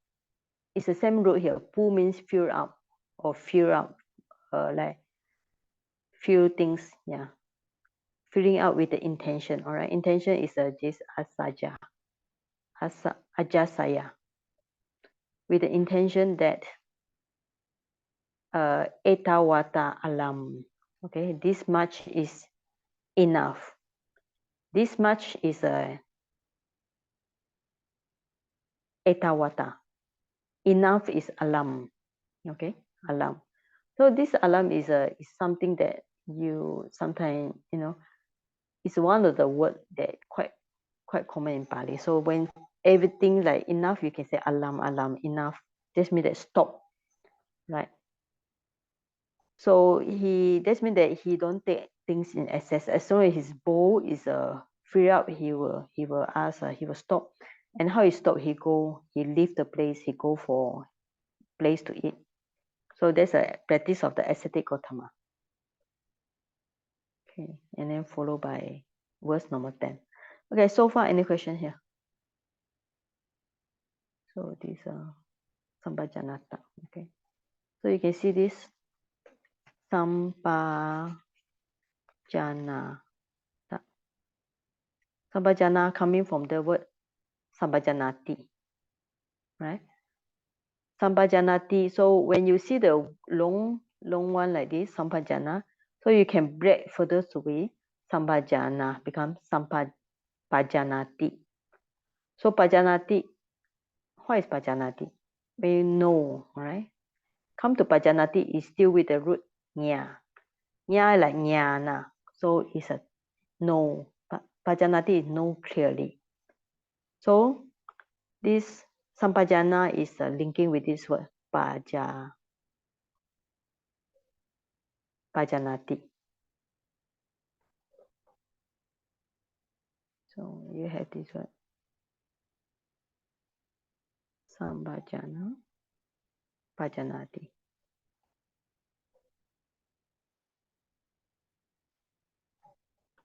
It's the same root here. Pu means fill up or fill up, like fill things, yeah. Filling out with the intention, all right. Intention is this asaja, ajasaya, with the intention that etawata alam. Okay, this much is enough. This much is etawata. Enough is alam. Okay, alam. So this alam is something that you sometimes, you know, it's one of the word that quite common in Pali. So when everything like enough, you can say alam, alam, enough. This means that stop, right? So that means that he don't take things in excess. As soon as his bowl is free up, he will ask, he will stop. And how he stop? He leave the place, he go for place to eat. So that's a practice of the ascetic Gautama. Okay, and then followed by verse number 10. Okay, so far any question here? So this Sampajanata. Okay, so you can see this Sampajanata. Sampajana coming from the word Sampajanati, right? Sampajanati. So when you see the long one like this, Sampajana, so you can break further away. Sampajana becomes Sampajanati. So Pajanati, what is Pajanati? We know, right? Come to Pajanati is still with the root nya. Nya like jnana. So it's a know. Pajanati is know clearly. So this Sampajana is linking with this word Pajanati. So you have this word Sampajana, Pajanati.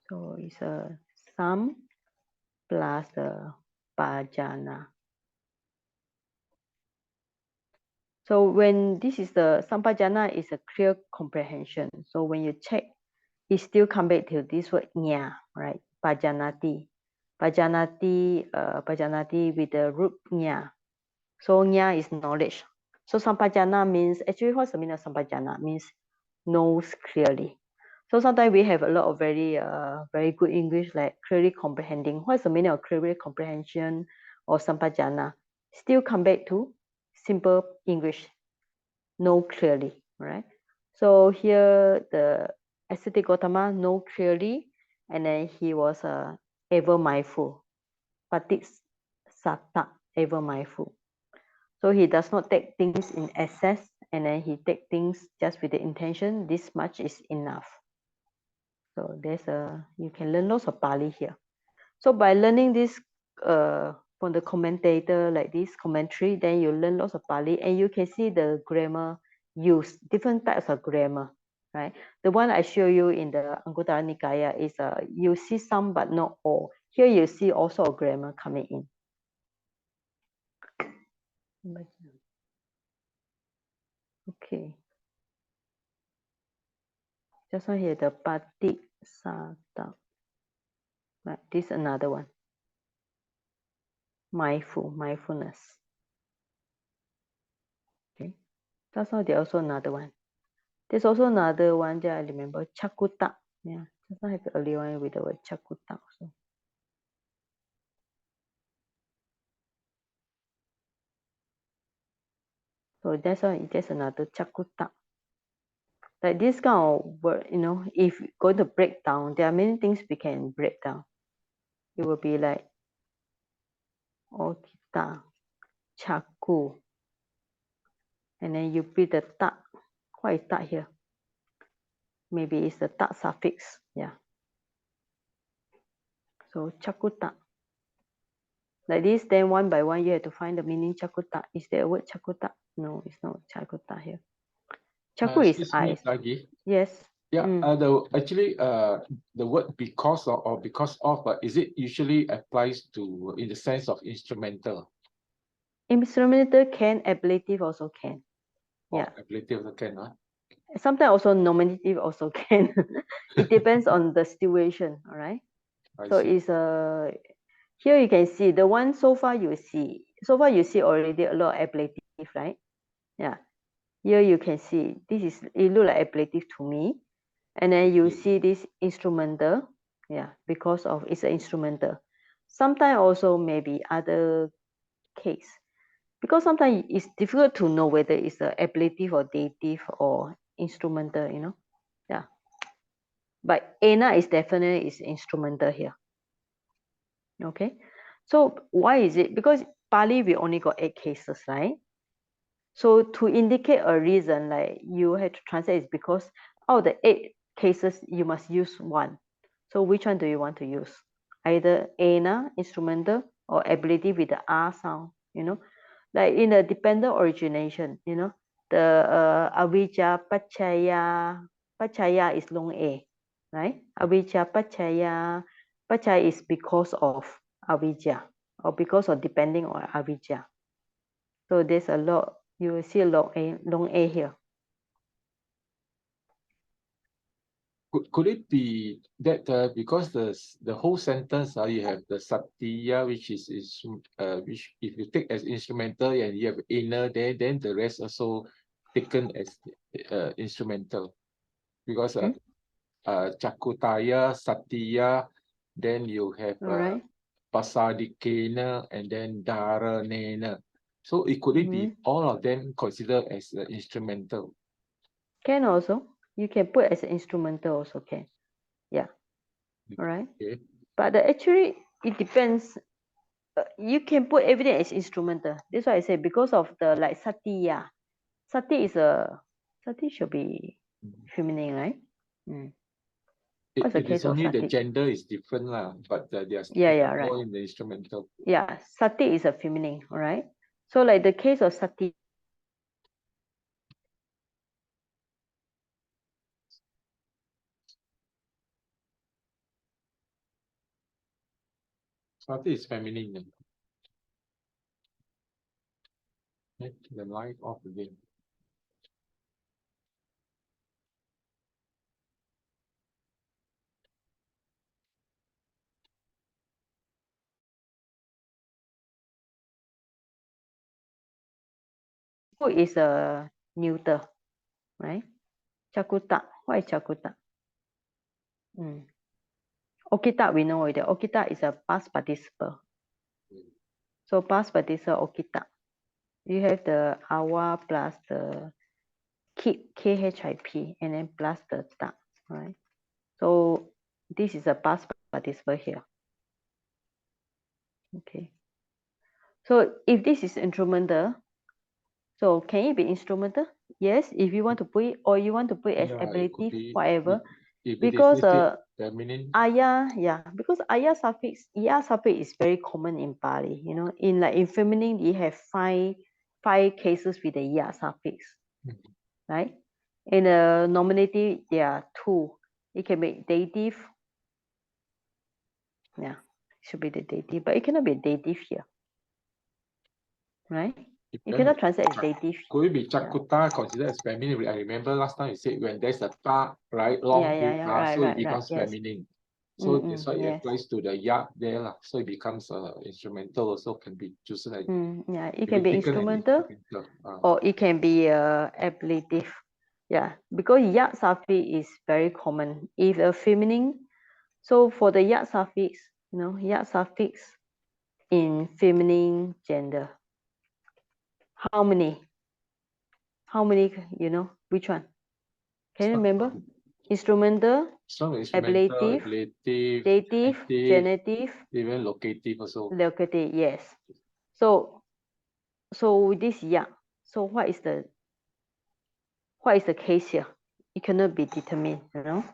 So it's a Sam plus the Pajana. So when this is the Sampajana is a clear comprehension. So when you check, it still come back to this word nya, right? Pajanati. Pajanati with the root nya. So nya is knowledge. So Sampajana means, actually what's the meaning of Sampajana? Means knows clearly. So sometimes we have a lot of very good English like clearly comprehending. What's the meaning of clearly comprehension or Sampajana? Still come back to simple English, know clearly, right? So here the ascetic Gautama know clearly, and then he was ever mindful. Patik Sata, ever mindful. So he does not take things in excess, and then he take things just with the intention, this much is enough. So you can learn lots of Pali here. So by learning this from the commentator like this commentary, then you learn lots of Pali, and you can see the grammar used, different types of grammar, right? The one I show you in the Anguttara Nikaya is you see some but not all. Here you see also a grammar coming in. Okay. Just now here the Patik Sata. Right, this is another one. Mindfulness. Okay. Just now there's also another one. There's also another one that I remember, Chakuta. Yeah, just now I have the earlier one with the word Chakuta also. So that's another Chakuta. Like this kind of word, you know, if you're going to break down, there are many things we can break down. It will be like Okita, Chaku. And then you put the ta. What is ta here? Maybe it's the ta suffix. Yeah. So Chakuta. Like this, then one by one, you have to find the meaning Chakuta. Is there a word Chakuta? No, it's not Chakuta here. Chaku is eyes. Yes. Yeah. The word because or because of, is it usually applies to in the sense of instrumental? Instrumental can, ablative also can. Yeah. Ablative also can, huh? Sometimes also nominative also can. It depends on the situation. All right. So it's here you can see the one so far you see already a lot of ablative, right? Yeah. Here you can see it look like ablative to me, and then you see this instrumental. Yeah, because of it's an instrumental. Sometimes also maybe other case. Because sometimes it's difficult to know whether it's a ablative or dative or instrumental, you know. Yeah. But ana is definitely is instrumental here. Okay. So why is it? Because Pali we only got 8 cases, right? So to indicate a reason, like you have to translate is because out of the 8 cases, you must use one. So which one do you want to use? Either ana, instrumental, or ablative with the R sound, you know? Like in the dependent origination, you know, the avijja pachaya is long A, right? Avijja pachaya is because of avijja or because of depending on avijja. So there's a lot, you will see a long A here. Could it be that because the whole sentence you have the satya which is which if you take as instrumental and you have inner there, then the rest also taken as instrumental because Chakutaya, Satya, then you have All right. Pasadikena and then Dharanena. So it could it be all of them considered as instrumental? Can also. You can put as an instrumental also can. Yeah. All right. Okay. But actually, it depends. You can put everything as instrumental. That's why I say because of the like Satya. Sati should be feminine, right? What's the It is case of only the Sati? gender is different lah, but they are Yeah, all right. in the instrumental. Yeah, Sati is a feminine, all right? So like the case of Sati, Sati is feminine. The light off again. who is a neuter, right? Chakuta. What is Chakuta? Okita, we know already. Okita is a past participle. So past participle Okita. You have the awa plus the kip, KHIP, and then plus the ta, right? So this is a past participle here. Okay. So if this is instrumental, so can it be instrumental? Yes, if you want to put it, or you want to put it as ablative, whatever. If Because feminine. because ayah suffix, ya suffix is very common in Pali. You know, in like in feminine, you have five cases with the ya suffix, right? In a nominative, there are 2. It can be dative. Yeah, should be the dative, but it cannot be dative here, right? You cannot translate as dative. Could it be Chakuta considered as feminine? I remember last time you said when there's a ta, right, long Right, so it right, becomes yes. feminine. So that's why it Yes. applies to the ya there lah. So it becomes instrumental also can be chosen. Yeah, it can be instrumental or it can be ablative. Yeah, because ya suffix is very common. If a feminine, so for the ya suffix, you know, ya suffix in feminine gender. How many? You know, which one? Can you remember? Instrumental, ablative, dative, genitive, even locative also. locative, yes. So with this ya, so what is the case here? It cannot be determined, you know.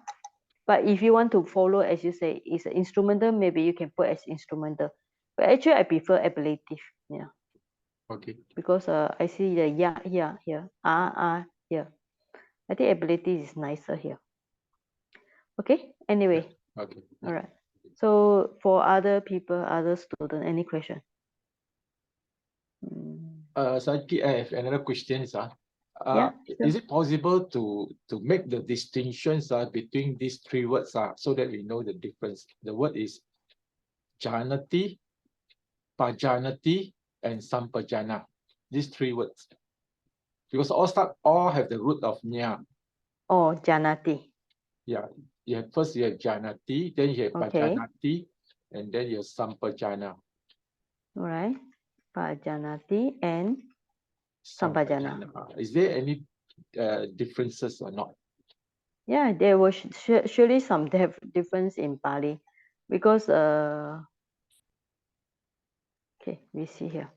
But if you want to follow, as you say, it's an instrumental, maybe you can put as instrumental. But actually, I prefer ablative, yeah. Okay. Because I see the ya here, here, here. I think ablative is nicer here. Okay. Anyway. Okay. All right. So for other people, other students, any question? Sajki, I have another question. Yeah, Is it possible to make the distinctions between these 3 words so that we know the difference? The word is Janati, Pajanati, and Sampajana. These 3 words. Because all have the root of nya. Oh, Janati. Yeah. First you have Janati, then you have Pajanati, and then you have Sampajana. All right. Pajanati, and Sampajana. Is there any differences or not? Yeah, there was surely some difference in Pali, because okay, we see here.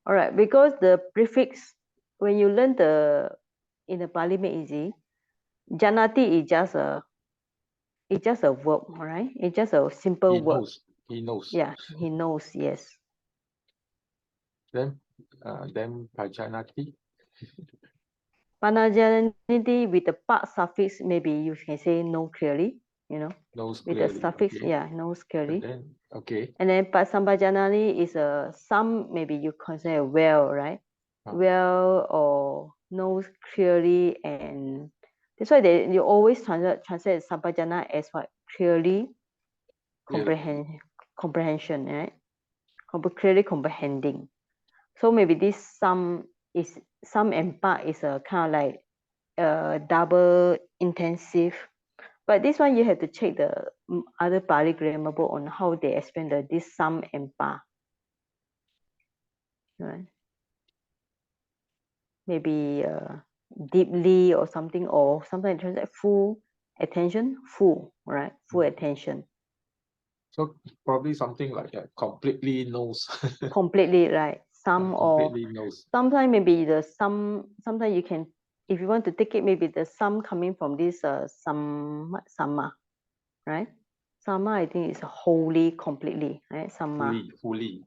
All right, because the prefix, when you learn in the Pali Make Easy, Janati is just a verb, all right? It's just a simple word. He knows. Yeah, he knows. Yes. Then Pajanati. Panajaniti with the pa suffix, maybe you can say know clearly, Knows with clearly. the suffix, Okay. yeah, knows clearly. And then, okay. And then Pasambajanani is some, maybe you consider well, right? Well, or knows clearly, and that's why you always translate Sampajana as what? Clearly comprehension, right? Clearly comprehending. So maybe this some and part is a kind of like double intensive. But this one you have to check the other Pali grammar book on how they explain this sum and pa. Right? Maybe deeply or something, or sometimes it translates full attention, right? Full attention. So probably something like that. Completely knows. Completely, right? Some completely or knows. sometimes maybe the sum. Sometimes you can, if you want to take it, maybe the sum coming from this sama, right? Sama, I think is wholly, completely, right? Sama. Fully,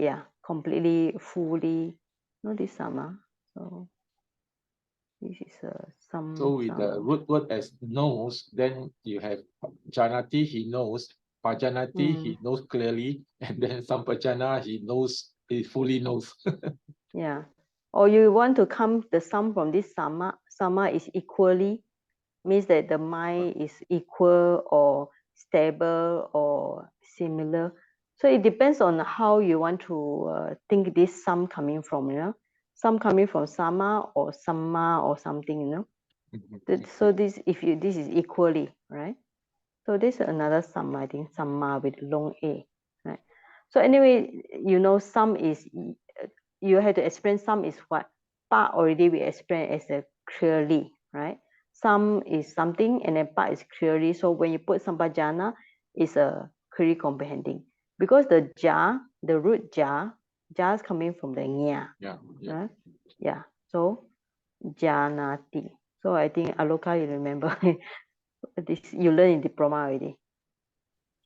yeah, completely, fully. No, this sama. So this is some. So with the root word as knows, then you have Janati, he knows. Pajanati, he knows clearly. And then Sampajana, he fully knows. Yeah. Or you want to come the sum from this sama. Sama is equally, means that the mind is equal or stable or similar. So it depends on how you want to think this sum coming from, some coming from sama or samma or something, So this, this is equally, right? So this is another sum, I think, samma with long a, right? So anyway, sum is, you have to explain sum is what? Pa already we explain as a clearly, right? Sum is something, and then pa is clearly. So when you put sampajana, it's a clearly comprehending. Because the root ja is coming from the nya. Yeah. Right? Yeah. So janati. So I think Aloka, you remember this, you learn in diploma already.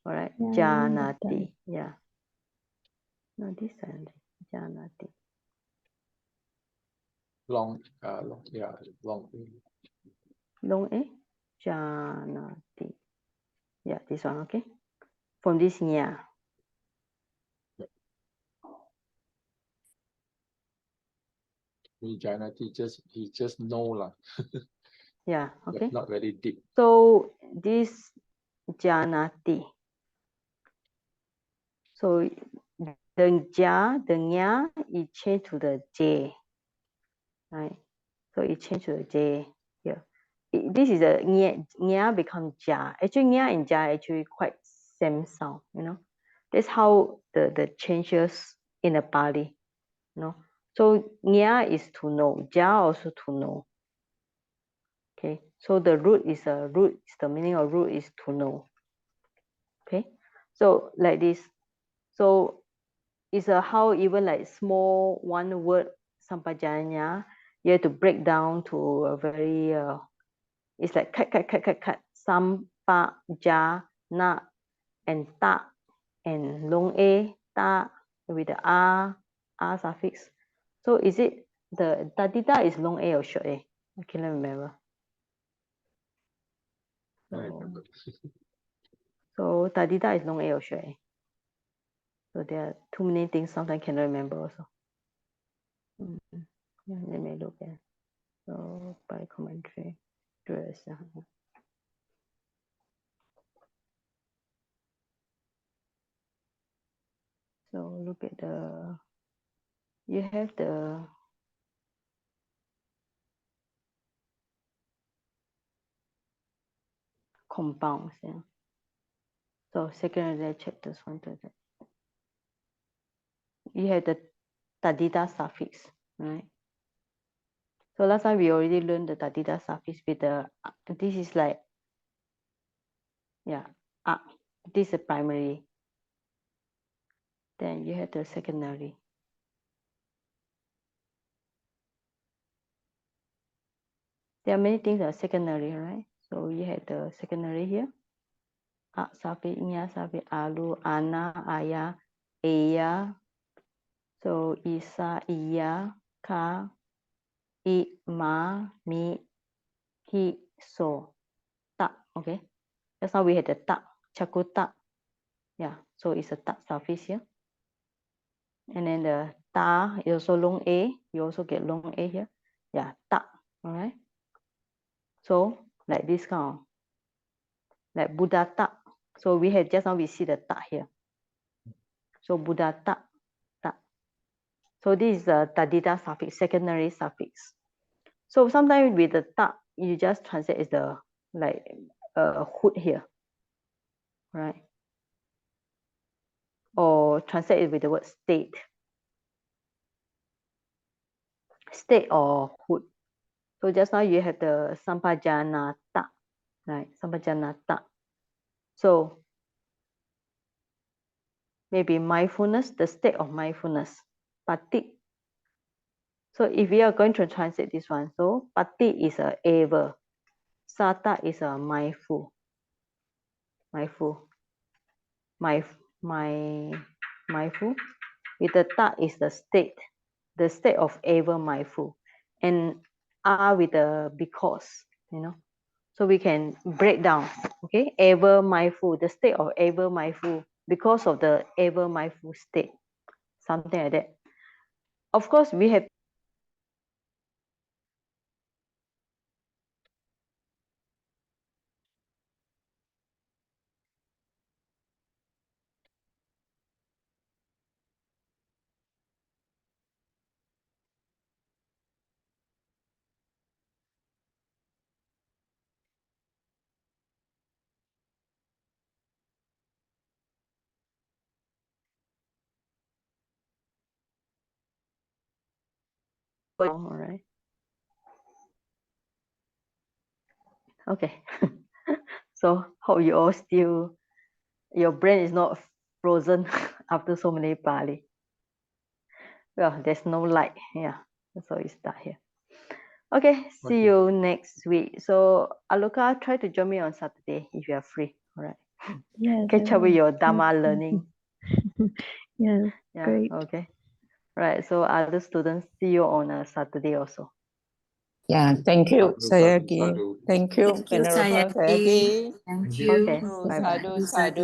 All right. Janati. Yeah. No, this one. Janati. Long. Long A. Janati. Yeah, this one, okay. From this nya. Janati he just know lah. Yeah, okay. Not very deep. So this janati. So the nya, it changed to the j, right? So it changed to the j here. This is a nya become ja. Actually, nya and ja actually quite same sound, That's how the changes in the Pali, So nya is to know, ja also to know. Okay, so the root is the meaning of root is to know. Okay, so like this. So it's how even like small one word sampajanya, you have to break down to a very it's like cut sampajana and ta and long a ta with the r suffix. So is it the tadita is long a or short a? I cannot remember. So tadita is long a or short a. So there are too many things sometimes cannot remember also. Yeah, let me look at. So Pali Commentary dress. So look at you have the compounds, yeah. So secondary chapters 1 to 3. You have the tadita suffix, right? So last time we already learned the tadita suffix with the, this is like, yeah, this is the primary. Then you have the secondary. There are many things that are secondary, right? So you have the secondary here. Suffix, nya suffix, alu, ana, aya, eya. So isa, iya, ka, I, ma, mi, hi, so, ta. Okay. That's how we had the ta, chakuta. Yeah. So it's a ta suffix here. And then the ta is also long a. You also get long a here. Yeah, ta. All right. So like this kind of, like Buddha ta. So we had just now we see the ta here. So Buddha ta, ta. So this is the tadita suffix, secondary suffix. So sometimes with the ta, you just translate as the like hood here, right? Or translate it with the word state. State or hood. So just now you have the sampajanata, right? Sampajanata. So maybe mindfulness, the state of mindfulness. Pati. So if we are going to translate this one, so pati is a ever. Sata is a mindful. Mindful. Mindful. With the ta is the state of ever mindful. And with the because, you know. So we can break down, okay? Ever mindful, the state of ever mindful, because of the ever mindful state, something like that. Of course, we have all right. Okay. So hope you all still, your brain is not frozen after so many Pali. Well, there's no light. Yeah. So it's start here. Okay, see you next week. So Aluka, try to join me on Saturday if you are free. All right. Yes. Catch up with your Dharma learning. Yes. Yeah. Great. Okay. Right. So other students, see you on a Saturday also. Yeah, thank you, Sayagi. Sadhu. Thank you, Thank you, Venerable Sayagi. Sayagi. Thank you, Okay. Oh, Bye-bye. sadhu, sadhu.